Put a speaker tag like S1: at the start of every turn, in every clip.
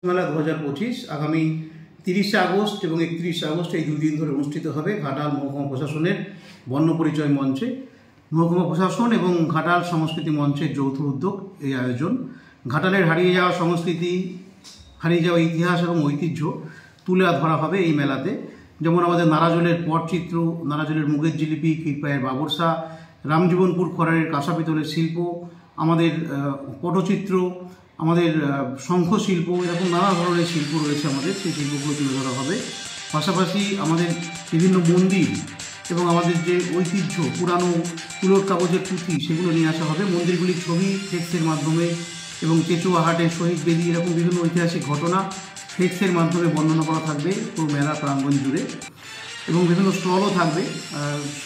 S1: মেলা 2025 আগামী 30 আগস্ট এবং 31 আগস্ট এই দুদিন ধরে অনুষ্ঠিত হবে ঘাটাল মহকুমা প্রশাসনের বর্ণ পরিচয় মঞ্চে। মহকুমা প্রশাসন এবং ঘাটাল সংস্কৃতি মঞ্চের যৌথ উদ্যোগ এই আয়োজন। ঘাটালের হারিয়ে যাওয়া সংস্কৃতি, হারিয়ে যাওয়া ইতিহাস এবং ঐতিহ্য তুলে ধরা হবে এই মেলাতে। যেমন আমাদের নারাজলের পটচিত্র, নারাজলের মুগের জিলিপি, ক্ষীরপাইয়ের বাবরসা, রামজীবনপুর খড়ারের কাঁসা পিতলের শিল্প, আমাদের পটচিত্র, আমাদের শঙ্খ শিল্প, এরকম নানা ধরনের শিল্প রয়েছে আমাদের, সেই শিল্পগুলো তুলে ধরা হবে। পাশাপাশি আমাদের বিভিন্ন মন্দির এবং আমাদের যে ঐতিহ্য, পুরানো তুলোর কাগজের পুঁথি, সেগুলো নিয়ে আসা হবে। মন্দিরগুলির ছবি ফ্লেক্সের মাধ্যমে এবং কেচুয়া হাটের শহীদ বেদি, এরকম বিভিন্ন ঐতিহাসিক ঘটনা ফ্লেক্সের মাধ্যমে বর্ণনা করা থাকবে পুরো মেলা প্রাঙ্গণ জুড়ে। এবং বিভিন্ন স্টলও থাকবে,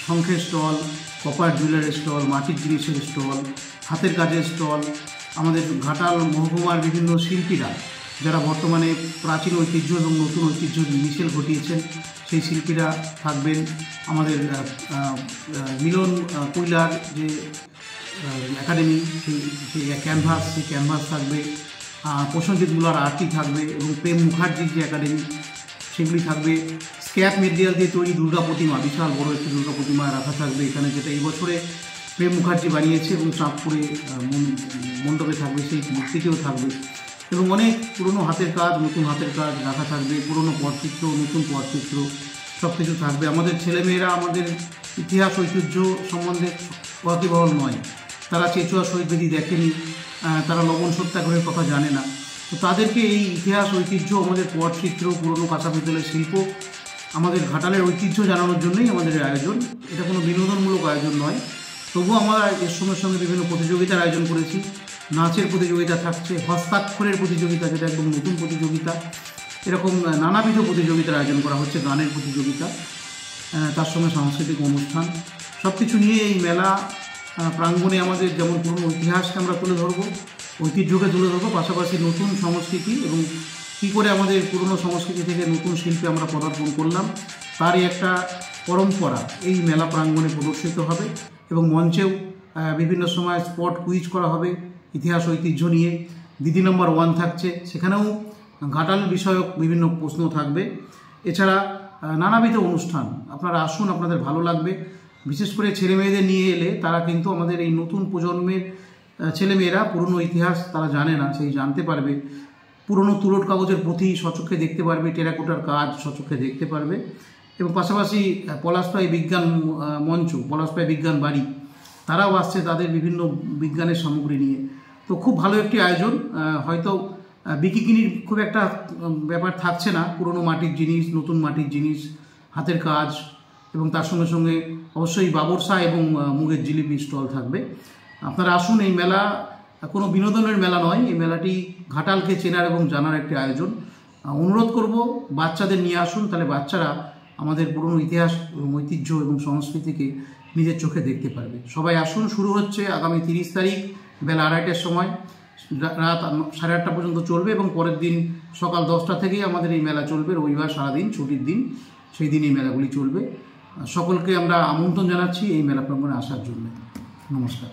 S1: শঙ্খের স্টল, কপার জুয়েলারের স্টল, মাটির জিনিসের স্টল, হাতের কাজের স্টল। আমাদের ঘাটাল মহকুমার বিভিন্ন শিল্পীরা যারা বর্তমানে প্রাচীন ঐতিহ্য এবং নতুন ঐতিহ্যের মিশেল ঘটিয়েছেন, সেই শিল্পীরা থাকবেন। আমাদের মিলন কৈলার যে একাডেমি, সেই ক্যানভাস থাকবে। প্রসেনজিৎ মুলার আর্টই থাকবে এবং প্রেম মুখার্জির যে একাডেমি, সেগুলি থাকবে। স্ক্র্যাপ মেটেরিয়াল দিয়ে তৈরি দুর্গা প্রতিমা, বিশাল বড় একটি দুর্গা প্রতিমা রাখা থাকবে এখানে, যেটা এই বছরে প্রেম মুখার্জি বানিয়েছে এবং চাঁদপুরে মণ্ডপে থাকবে, সেই মূর্তিতেও থাকবে। এবং অনেক পুরনো হাতের কাজ, নতুন হাতের কাজ রাখা থাকবে, পুরনো পটচিত্র, নতুন পটচিত্র, সব কিছু থাকবে। আমাদের ছেলেমেয়েরা আমাদের ইতিহাস ঐতিহ্য সম্বন্ধে ওয়াকিবহাল নয়, তারা চেচুয়া শহীদ বেদি দেখেনি, তারা লবণ সত্যাগ্রহের কথা জানে না। তো তাদেরকে এই ইতিহাস ঐতিহ্য, আমাদের পটচিত্র, পুরনো কাঁচা পিতলের শিল্প, আমাদের ঘাটালের ঐতিহ্য জানানোর জন্যই আমাদের আয়োজন। এটা কোনো বিনোদনমূলক আয়োজন নয়। তবুও আমরা এর সঙ্গে বিভিন্ন প্রতিযোগিতার আয়োজন করেছি। নাচের প্রতিযোগিতা থাকছে, হস্তাক্ষরের প্রতিযোগিতা, যেটা একদম নতুন প্রতিযোগিতা, এরকম নানাবিধ প্রতিযোগিতার আয়োজন করা হচ্ছে, গানের প্রতিযোগিতা, তার সঙ্গে সাংস্কৃতিক অনুষ্ঠান, সব কিছু নিয়ে এই মেলা প্রাঙ্গণে আমাদের যেমন পুরনো ইতিহাসকে আমরা তুলে ধরবো, ঐতিহ্যকে তুলে ধরবো, পাশাপাশি নতুন সংস্কৃতি এবং কী করে আমাদের পুরনো সংস্কৃতি থেকে নতুন শিল্পে আমরা পদার্পণ করলাম, তারই একটা পরম্পরা এই মেলা প্রাঙ্গণে প্রদর্শিত হবে। এবং মঞ্চেও বিভিন্ন সময় স্পট কুইজ করা হবে ইতিহাস ঐতিহ্য নিয়ে। দিদি নম্বর 1 থাকছে, সেখানেও ঘাটাল বিষয়ক বিভিন্ন প্রশ্ন থাকবে। এছাড়া নানাবিধ অনুষ্ঠান। আপনারা আসুন, আপনাদের ভালো লাগবে। বিশেষ করে ছেলে মেয়েদের নিয়ে এলে তারা কিন্তু আমাদের এই নতুন প্রজন্মের ছেলেমেয়েরা পুরনো ইতিহাস তারা জানে না, সেই জানতে পারবে। পুরনো তুলোর কাগজের পুঁথি স্বচক্ষে দেখতে পারবে, টেরাকোটার কাজ স্বচক্ষে দেখতে পারবে। এবং পাশাপাশি পলাশপাই বিজ্ঞান মঞ্চ, পলাশপাই বিজ্ঞান বাড়ি, তারাও আসছে তাদের বিভিন্ন বিজ্ঞানের সামগ্রী নিয়ে। তো খুব ভালো একটি আয়োজন। হয়তো বিকিকিনির খুব একটা ব্যাপার থাকছে না, পুরনো মাটির জিনিস, নতুন মাটির জিনিস, হাতের কাজ, এবং তার সঙ্গে সঙ্গে অবশ্যই বাবরসা এবং মুগের জিলিপি স্টল থাকবে। আপনারা আসুন। এই মেলা কোনো বিনোদনের মেলা নয়, এই মেলাটি ঘাটালকে চেনার এবং জানার একটি আয়োজন। অনুরোধ করব বাচ্চাদের নিয়ে আসুন, তাহলে বাচ্চারা আমাদের পুরনো ইতিহাস, ঐতিহ্য এবং সংস্কৃতিকে নিজের চোখে দেখতে পারবে। সবাই আসুন। শুরু হচ্ছে আগামী 30 তারিখ বেলা 2:30টার সময়, রাত 8:30 পর্যন্ত চলবে এবং পরের দিন সকাল 10টা থেকেই আমাদের এই মেলা চলবে। রবিবার সারাদিন ছুটির দিন, সেই দিন এই মেলাগুলি চলবে। সকলকে আমরা আমন্ত্রণ জানাচ্ছি এই মেলা প্রাঙ্গণে আসার জন্য। নমস্কার।